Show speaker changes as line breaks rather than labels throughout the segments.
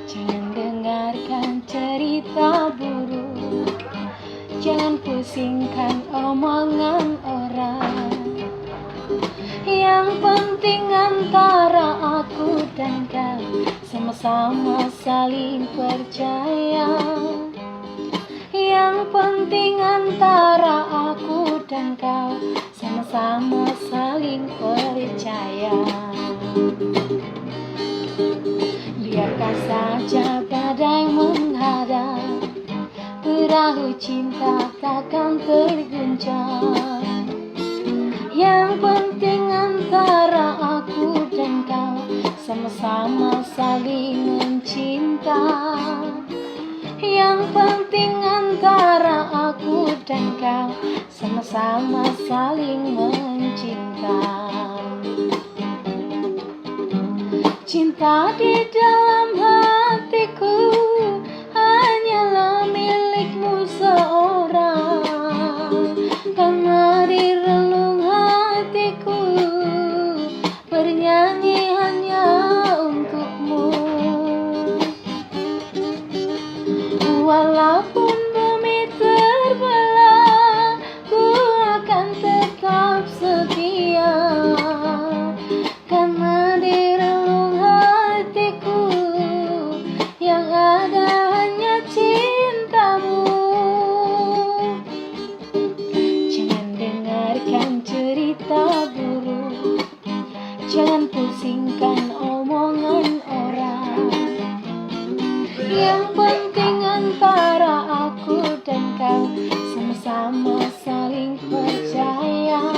Jangan dengarkan cerita buruk, jangan pusingkan omongan orang. Yang penting antara aku dan kau sama-sama saling percaya. Yang penting antara aku dan kau sama-sama saling percaya. Biarkan saja badai menghadap, perahu cinta takkan terguncang. Yang penting antara aku dan kau sama-sama saling mencinta. Yang penting antara aku dan kau sama-sama saling mencinta. Cinta di dalam hatiku hanyalah milikmu seorang, karena di relung hatiku bernyanyi hanya untukmu. Walaupun bumi terbelah, ku akan tetap setia, karena di relung hatiku yang ada hanya cintamu. Jangan dengarkan cerita buruk, jangan pusingkan omongan orang. Yang penting antara aku dan kau sama-sama saling percaya.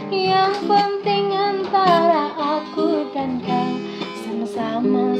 Yang penting antara aku dan kau sama-sama